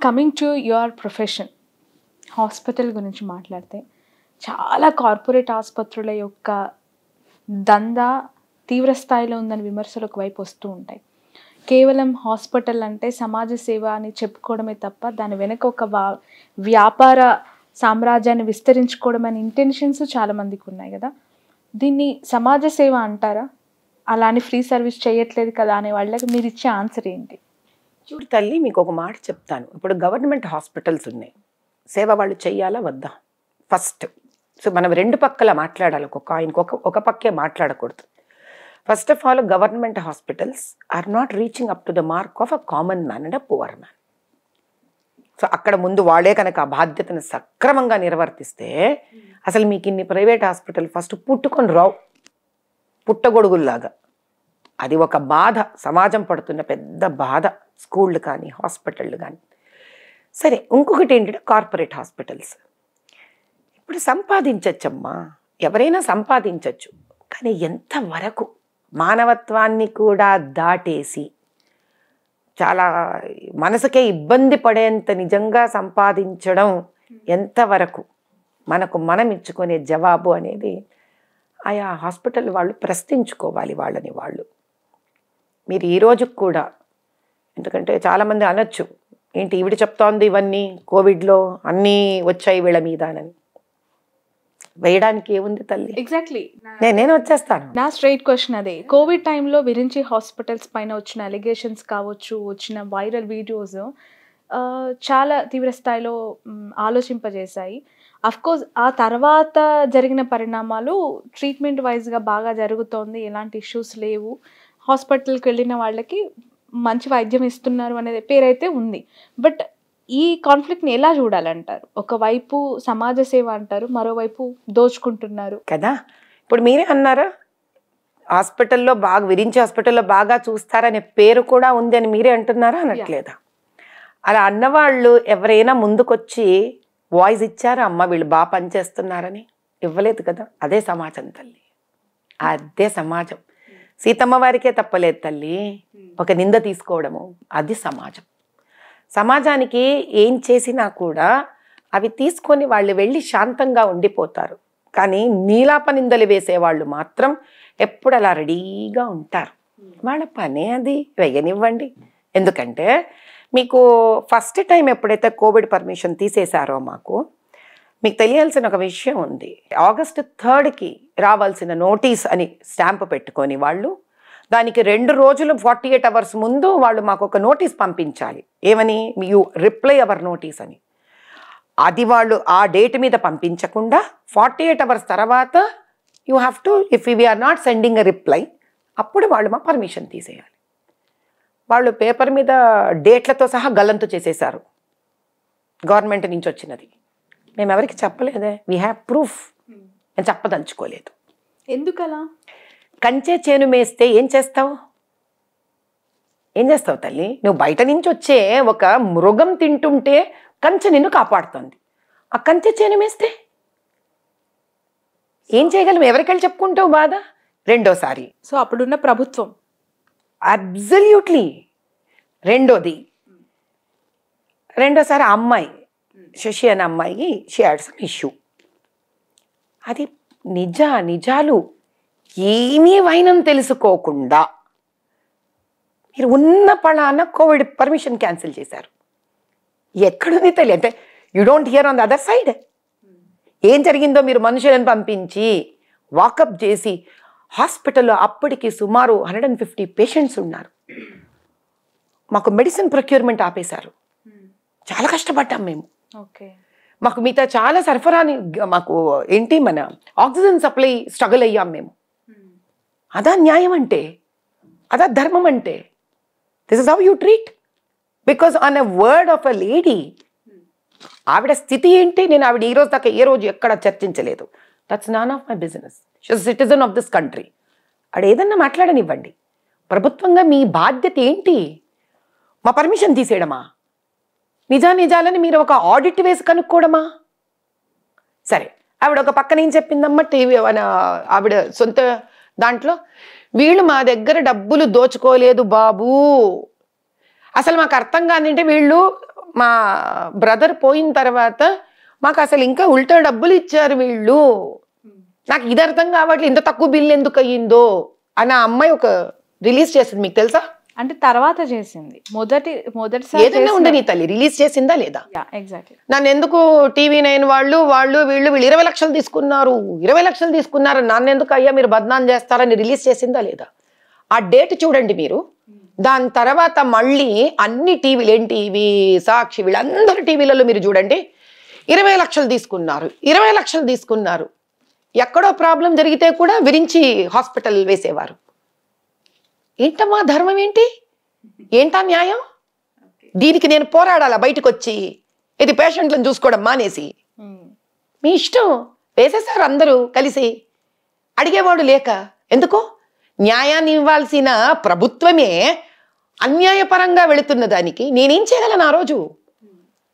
Coming to your profession, hospital గురించి మాట్లాడితే చాలా కార్పొరేట్ ఆసుపత్రుల యొక్క దందా తీవ్ర స్థాయిలో ఉందని విమర్శలు ఒకవైపు వస్తూ ఉంటాయి. కేవలం హాస్పిటల్ అంటే సమాజ సేవ అని చెప్పుకోవడమే తప్ప దాని వెనక ఒక వ్యాపార సామ్రాజ్యాన్ని విస్తరించుకోవడం అనే ఇంటెన్షన్స్ చాలామందికి ఉన్నాయి కదా. దీన్ని సమాజ సేవ అంటారా? అలానే ఫ్రీ సర్వీస్ చేయట్లేదు కదా అనే వాళ్ళకి మీరు ఇచ్చే ఆన్సర్ ఏంటి? చూడు తల్లి, మీకు ఒక మాట చెప్తాను. ఇప్పుడు గవర్నమెంట్ హాస్పిటల్స్ ఉన్నాయి, సేవ వాళ్ళు చెయ్యాలా వద్దా? ఫస్ట్ సో మనం రెండు పక్కల మాట్లాడాలి, ఒక కాయిన్కి ఒక పక్కే మాట్లాడకూడదు. First of all, government hospitals are not reaching up to the mark of a common man and a poor man. So అక్కడ ముందు వాళ్ళే కనుక ఆ బాధ్యతను సక్రమంగా నిర్వర్తిస్తే అసలు మీకు ఇన్ని ప్రైవేట్ హాస్పిటల్ ఫస్ట్ పుట్టుకొని రావు, పుట్టగొడుగుల్లాగా. అది ఒక బాధ, సమాజం పడుతున్న పెద్ద బాధ, స్కూళ్ళు కానీ హాస్పిటళ్ళు కానీ. సరే, ఇంకొకటి ఏంటంటే కార్పొరేట్ హాస్పిటల్స్. ఇప్పుడు సంపాదించచ్చమ్మా, ఎవరైనా సంపాదించవచ్చు, కానీ ఎంతవరకు మానవత్వాన్ని కూడా దాటేసి చాలా మనసుకే ఇబ్బంది పడేంత నిజంగా సంపాదించడం ఎంతవరకు మనకు మనం ఇచ్చుకునే జవాబు అనేది ఆయా హాస్పిటల్ వాళ్ళు ప్రశ్నించుకోవాలి వాళ్ళని వాళ్ళు. మీరు ఈ రోజుకి కూడా, ఎందుకంటే చాలామంది అనొచ్చు, ఏంటి ఈవిడ చెప్తోంది ఇవన్నీ కోవిడ్లో అన్నీ వచ్చాయి వీళ్ళ మీద అని. వేయడానికి ఏముంది తల్లి? ఎగ్జాక్ట్లీ, నేను వచ్చేస్తాను. నా స్ట్రైట్ క్వశ్చన్ అదే. కోవిడ్ టైంలో విరించి హాస్పిటల్స్ పైన వచ్చిన అలిగేషన్స్ కావచ్చు, వచ్చిన వైరల్ వీడియోస్ చాలా తీవ్ర స్థాయిలో ఆలోచింపజేశాయి. అఫ్కోర్స్ ఆ తర్వాత జరిగిన పరిణామాలు ట్రీట్మెంట్ వైజ్గా బాగా జరుగుతోంది, ఎలాంటి ఇష్యూస్ లేవు, హాస్పిటల్కి వెళ్ళిన వాళ్ళకి మంచి వైద్యం ఇస్తున్నారు అనేది పేరైతే ఉంది. బట్ ఈ కాన్ఫ్లిక్ట్ని ఎలా చూడాలంటారు? ఒకవైపు సమాజ సేవ అంటారు, మరోవైపు దోచుకుంటున్నారు కదా. ఇప్పుడు మీరే అన్నారా, హాస్పిటల్లో బాగా విరించి హాస్పిటల్లో బాగా చూస్తారనే పేరు కూడా ఉంది అని మీరే అంటున్నారా అనట్లేదా? అలా అన్నవాళ్ళు ఎవరైనా ముందుకొచ్చి వాయిస్ ఇచ్చారా? అమ్మ వీళ్ళు బాగా పనిచేస్తున్నారని ఇవ్వలేదు కదా. అదే సమాజం తల్లి, అదే సమాజం. సీతమ్మ వారికే తప్పలేదు తల్లి ఒక నింద తీసుకోవడము, అది సమాజం. సమాజానికి ఏం చేసినా కూడా అవి తీసుకొని వాళ్ళు వెళ్ళి శాంతంగా ఉండిపోతారు, కానీ నీలాప నిందలు వేసేవాళ్ళు మాత్రం ఎప్పుడు అలా రెడీగా ఉంటారు. వాళ్ళ పనే అది, వెయ్యనివ్వండి. ఎందుకంటే మీకు ఫస్ట్ టైం ఎప్పుడైతే కోవిడ్ పర్మిషన్ తీసేశారో మీకు తెలియాల్సిన ఒక విషయం ఉంది. ఆగస్టు 3కి రావాల్సిన నోటీస్ అని స్టాంప్ పెట్టుకొని వాళ్ళు దానికి 2 రోజులు 48 అవర్స్ ముందు వాళ్ళు మాకు ఒక నోటీస్ పంపించాలి. ఏమని? యూ రిప్లై అవర్ నోటీస్ అని. అది వాళ్ళు ఆ డేట్ మీద పంపించకుండా 48 అవర్స్ తర్వాత you have to, if we're not sending a reply, అప్పుడు వాళ్ళు మా పర్మిషన్ తీసేయాలి. వాళ్ళు పేపర్ మీద డేట్లతో సహా గల్లంతు చేసేశారు, గవర్నమెంట్ నుంచి వచ్చినది. మేము ఎవరికి చెప్పలేదే, వీ హ్యావ్ ప్రూఫ్. నేను చెప్పదలుచుకోలేదు. ఎందుకలా? కంచె చేను మేస్తే ఏం చేస్తావు? ఏం చేస్తావు తల్లి? నువ్వు బయట నుంచి వచ్చే ఒక మృగం తింటుంటే కంచె నిన్ను కాపాడుతుంది. ఆ కంచె చేను మేస్తే ఏం చేయగలం? ఎవరికెళ్ళి చెప్పుకుంటావు బాధ? రెండోసారి సో అప్పుడున్న ప్రభుత్వం అబ్సల్యూట్లీ. రెండోసారి అమ్మాయి శశి అనే అమ్మాయికి షీ హ్యాడ్ సమ్ ఇష్యూ. అది నిజాలు ఏమీ వైనం తెలుసుకోకుండా మీరు ఉన్న పళాన కోవిడ్ పర్మిషన్ క్యాన్సిల్ చేశారు. ఎక్కడుంది తెలియదు. అంటే you don't here on the other side. ఏం జరిగిందో మీరు మనుషులను పంపించి వాకప్ చేసి హాస్పిటల్లో అప్పటికి సుమారు 150 పేషెంట్స్ ఉన్నారు. మాకు మెడిసిన్ ప్రొక్యూర్మెంట్ ఆపేశారు. చాలా కష్టపడ్డాం మేము. మాకు మిగతా చాలా సరఫరాని, మాకు ఏంటి మన ఆక్సిజన్ సప్లై స్ట్రగుల్ అయ్యాం మేము. అదా న్యాయం అంటే? అదా ధర్మం అంటే? This is how you treat? Because on a word of a lady, ఆవిడ స్థితి ఏంటి నేను ఆవిడ ఈ రోజు దాకా ఏ రోజు ఎక్కడ చర్చించలేదు. That's none of my business. She's citizen of this country. ఆవిడ ఏదన్నా మాట్లాడనివ్వండి. ప్రభుత్వంగా మీ బాధ్యత ఏంటి? మా పర్మిషన్ తీసేయడమా? నిజాలని మీరు ఒక ఆడిట్ వేసి కనుక్కోవడమా? సరే, ఆవిడ ఒక పక్కన ఏం చెప్పిందమ్మా, టీవీ ఆవిడ సొంత దాంట్లో, వీళ్ళు మా దగ్గర డబ్బులు దోచుకోలేదు బాబు, అసలు మాకు అర్థం కాదంటే వీళ్ళు మా బ్రదర్ పోయిన తర్వాత మాకు అసలు ఇంకా ఉల్టా డబ్బులు ఇచ్చారు వీళ్ళు, నాకు ఇది అర్థం కావట్లేదు, ఇంత తక్కువ బిల్ ఎందుకు అయ్యిందో అని ఆ అమ్మాయి ఒక రిలీజ్ చేసింది. మీకు తెలుసా? అంటే తర్వాత చేసింది, మొదటిసారి ఏదైనా ఉండని తల్లి రిలీజ్ చేసిందా లేదా? ఎగ్జాక్ట్లీ. నన్ను ఎందుకు టీవీ9 వీళ్ళు 20 లక్షలు తీసుకున్నారు, 20 లక్షలు తీసుకున్నారు, నన్ను ఎందుకు అయ్యా మీరు బద్నాం చేస్తారని రిలీజ్ చేసిందా లేదా? ఆ డేట్ చూడండి మీరు. దాని తర్వాత మళ్ళీ అన్ని టీవీలు, ఎన్టీవీ, సాక్షి, వీళ్ళందరూ టీవీలలో మీరు చూడండి 20 లక్షలు తీసుకున్నారు, 20 లక్షలు తీసుకున్నారు. ఎక్కడో ప్రాబ్లం జరిగితే కూడా విరించి హాస్పిటల్ వేసేవారు. ఏంటమ్మా ధర్మం ఏంటి? ఏంటా న్యాయం? దీనికి నేను పోరాడాలా బయటకు వచ్చి? ఇది పేషెంట్లను చూసుకోవడం మానేసి మీ ఇష్టం వేసేసారు అందరూ కలిసి, అడిగేవాడు లేక. ఎందుకు? న్యాయాన్ని ఇవ్వాల్సిన ప్రభుత్వమే అన్యాయపరంగా వెళుతున్న దానికి నేనేం చేయగలను? ఆ రోజు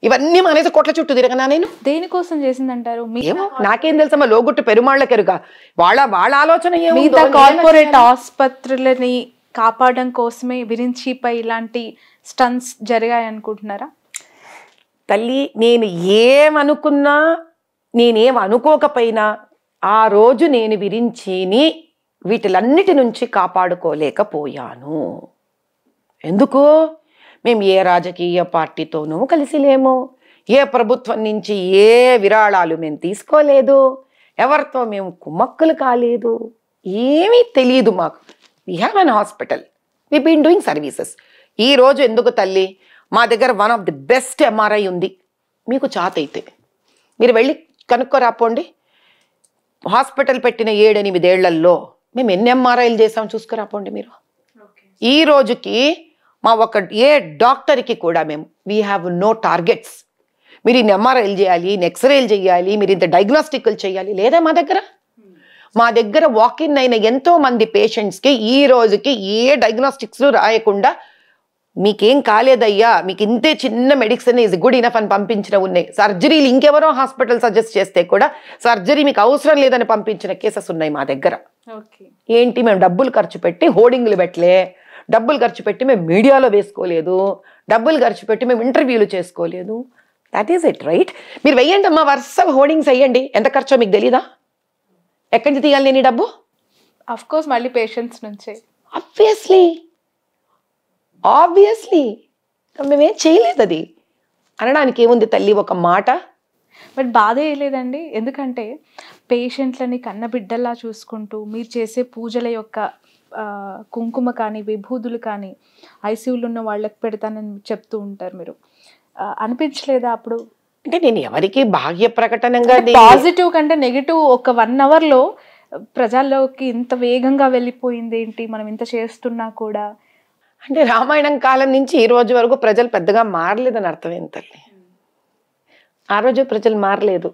ఇవన్నీ మానేసి కొట్ల చుట్టూ తిరగనా నేను? దేనికోసం చేసిందంటారు? ఏమో నాకేం తెలుసమ్మా, లోగుట్టు పెరుమాళ్ళకెరుగా. వాళ్ళ ఆలోచన మిగతా కార్పొరేట్ ఆసుపత్రులని కాపాడడం కోసమే విరించిపై ఇలాంటి స్టన్స్ జరిగాయి అనుకుంటున్నారా? తల్లి, నేను ఏమనుకున్నా, నేనేం అనుకోకపోయినా ఆ రోజు నేను విరించిని వీటిలన్నిటి నుంచి కాపాడుకోలేకపోయాను. ఎందుకు? మేము ఏ రాజకీయ పార్టీతోనూ కలిసి లేము, ఏ ప్రభుత్వం నుంచి ఏ విరాళాలు మేము తీసుకోలేదు, ఎవరితో మేము కుమ్మక్కులు కాలేదు, ఏమీ తెలియదు మాకు. We have an hospital, we been doing services. ఈరోజు ఎందుకు తల్లి, మా దగ్గర one of the best MRI ఉంది. మీకు చాత అయితే మీరు వెళ్ళి కనుక్కోరాపోండి. హాస్పిటల్ పెట్టిన 7-8 ఏళ్లలో మేము ఎన్ని ఎంఆర్ఐలు చేసాం చూసుకురాపోండి మీరు. ఈ రోజుకి మా ఏ డాక్టర్కి కూడా మేము వీ హ్యావ్ నో టార్గెట్స్. మీరు ఇన్ని ఎంఆర్ఐలు చేయాలి, ఇన్ని ఎక్స్రేలు చేయాలి, మీరు ఇంత డయాగ్నోస్టిక్లు చేయాలి లేదా మా దగ్గర. మా దగ్గర వాకిన్ అయిన ఎంతో మంది పేషెంట్స్కి ఈ రోజుకి ఏ డయాగ్నోస్టిక్స్ రాయకుండా మీకేం కాలేదయ్యా, మీకు ఇంతే చిన్న మెడిసిన్ ఈజ్ గుడ్ ఇనఫ్ అని పంపించిన ఉన్నాయి. సర్జరీలు ఇంకెవరో హాస్పిటల్ సజెస్ట్ చేస్తే కూడా సర్జరీ మీకు అవసరం లేదని పంపించిన కేసెస్ ఉన్నాయి మా దగ్గర. ఏంటి? మేము డబ్బులు ఖర్చు పెట్టి హోర్డింగ్లు పెట్టలే, డబ్బులు ఖర్చు పెట్టి మేము మీడియాలో వేసుకోలేదు, డబ్బులు ఖర్చు పెట్టి మేము ఇంటర్వ్యూలు చేసుకోలేదు. That is it right? మీరు వెయ్యండి అమ్మా, వరుస హోర్డింగ్స్ వేయండి. ఎంత ఖర్చో మీకు తెలీదా? ఎక్కడి నుంచి తీయాలి నేను డబ్బు? అఫ్ కోర్స్ మళ్ళీ పేషెంట్స్ నుంచే. ఆబ్వియస్లీ మేమేం చేయలేదు. అది అనడానికి ఏముంది తల్లి, ఒక మాట. బట్ బాధ వేయలేదండి, ఎందుకంటే పేషెంట్లని కన్నబిడ్డల్లా చూసుకుంటూ మీరు చేసే పూజల యొక్క కుంకుమ కానీ విభూదులు కానీ ఐసీయూలో ఉన్న వాళ్ళకి పెడతానని చెప్తూ ఉంటారు. మీరు అనిపించలేదా అప్పుడు? అంటే నేను ఎవరికి బాహ్య ప్రకటనగా పాజిటివ్ కంటే నెగిటివ్ ఒక 1 అవర్లో ప్రజల్లోకి ఇంత వేగంగా వెళ్ళిపోయింది ఏంటి, మనం ఇంత చేస్తున్నా కూడా? అంటే రామాయణం కాలం నుంచి ఈ రోజు వరకు ప్రజలు పెద్దగా మారలేదని అర్థం ఏం తల్లి? ఆ రోజు ప్రజలు మారలేదు.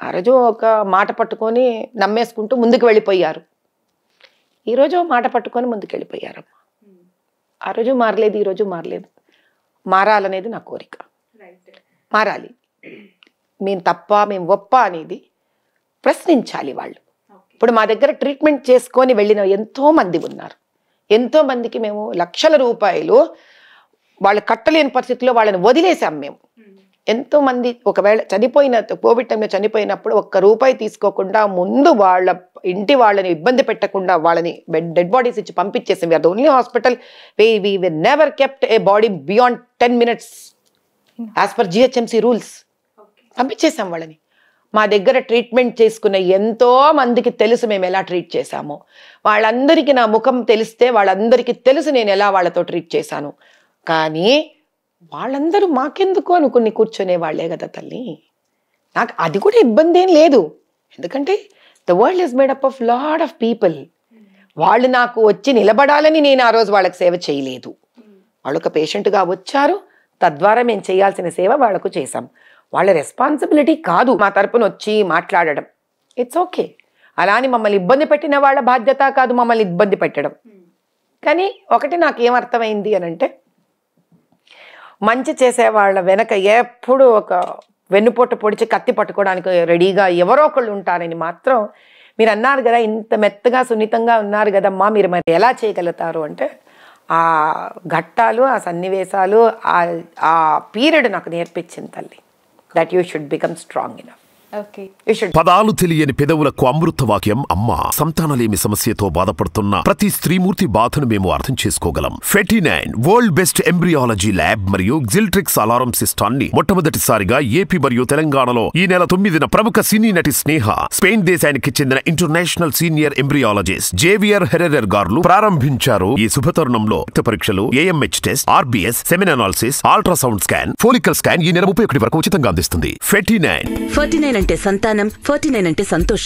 ఆ రోజు ఒక మాట పట్టుకొని నమ్మేసుకుంటూ ముందుకు వెళ్ళిపోయారు. ఈరోజు మాట పట్టుకొని ముందుకు వెళ్ళిపోయారు. ఆ రోజు మారలేదు, ఈరోజు మారలేదు. మారాలనేది నా కోరిక. మారాలి. మేము తప్ప మేము ఒప్ప అనేది ప్రశ్నించాలి వాళ్ళు. ఇప్పుడు మా దగ్గర ట్రీట్మెంట్ చేసుకొని వెళ్ళిన ఎంతో మంది ఉన్నారు. ఎంతో మందికి మేము లక్షల రూపాయలు వాళ్ళు కట్టలేని పరిస్థితిలో వాళ్ళని వదిలేసాం మేము. ఎంతో మంది ఒకవేళ చనిపోయిన కోవిడ్ టైంలో చనిపోయినప్పుడు ₹1 తీసుకోకుండా ముందు వాళ్ళ ఇంటి వాళ్ళని ఇబ్బంది పెట్టకుండా వాళ్ళని డెడ్ బాడీస్ ఇచ్చి పంపించేసాం. We are the only hospital we never kept a body beyond 10 minutes as per GHMC rules. పంపించేసాం వాళ్ళని. మా దగ్గర ట్రీట్మెంట్ చేసుకున్న ఎంతో మందికి తెలుసు మేము ఎలా ట్రీట్ చేశామో. వాళ్ళందరికీ నా ముఖం తెలిస్తే వాళ్ళందరికీ తెలుసు నేను ఎలా వాళ్ళతో ట్రీట్ చేశాను. కానీ వాళ్ళందరూ మాకెందుకు అనుకుని కూర్చునే వాళ్ళే కదా తల్లి. నాకు అది కూడా ఇబ్బంది ఏం లేదు, ఎందుకంటే the world is made up of lot of people. వాళ్ళు నాకు వచ్చి నిలబడాలని నేను ఆ రోజు వాళ్ళకి సేవ చేయలేదు. వాళ్ళు ఒక పేషెంట్గా వచ్చారు, తద్వారా మేము చేయాల్సిన సేవ వాళ్ళకు చేశాం. వాళ్ళ రెస్పాన్సిబిలిటీ కాదు మా తరపున వచ్చి మాట్లాడడం. It's okay. అలాని మమ్మల్ని ఇబ్బంది పెట్టిన వాళ్ళ బాధ్యత కాదు మమ్మల్ని ఇబ్బంది పెట్టడం. కానీ ఒకటి నాకేమర్థమైంది అని అంటే, మంచి చేసే వాళ్ళ వెనక ఎప్పుడు ఒక వెన్నుపోటు పొడిచి కత్తి పట్టుకోవడానికి రెడీగా ఎవరో ఒకళ్ళు ఉంటారని మాత్రం మీరు అన్నారు కదా, ఇంత మెత్తగా సున్నితంగా ఉన్నారు కదమ్మా, మీరు మరి ఎలా చేయగలుగుతారు అంటే, ఆ ఘట్టాలు, ఆ సన్నివేశాలు, ఆ పీరియడ్ నాకు నేర్పించింది తల్లి. That you should become strong enough. పదాలు తెలియని పెదవులకు అమృత వాక్యం అమ్మ. సంతానలేమి సమస్యతో బాధపడుతున్న ప్రతి స్త్రీమూర్తి బాధను మేము అర్థం చేసుకోగలం. 49 వరల్డ్ బెస్ట్ ఎంబ్రియాలజీ ల్యాబ్ మరియు జిల్ట్రిక్స్ అలారం సిస్టాన్ని మొట్టమొదటిసారిగా ఏపీ మరియు తెలంగాణలో ఈ నెల 9న ప్రముఖ సినీ నటి స్నేహ, స్పెయిన్ దేశానికి చెందిన international senior embryologist Javier Herrera గారు ప్రారంభించారు. ఈ శుభతరుణంలో రక్త పరీక్షలు, AMH test, RBS, సెమిన్ analysis, ultrasound scan, follicle scan ఈ నెల 31 వరకు ఉచితంగా అందిస్తుంది. 49 అంటే సంతానం, 49 అంటే సంతోషం.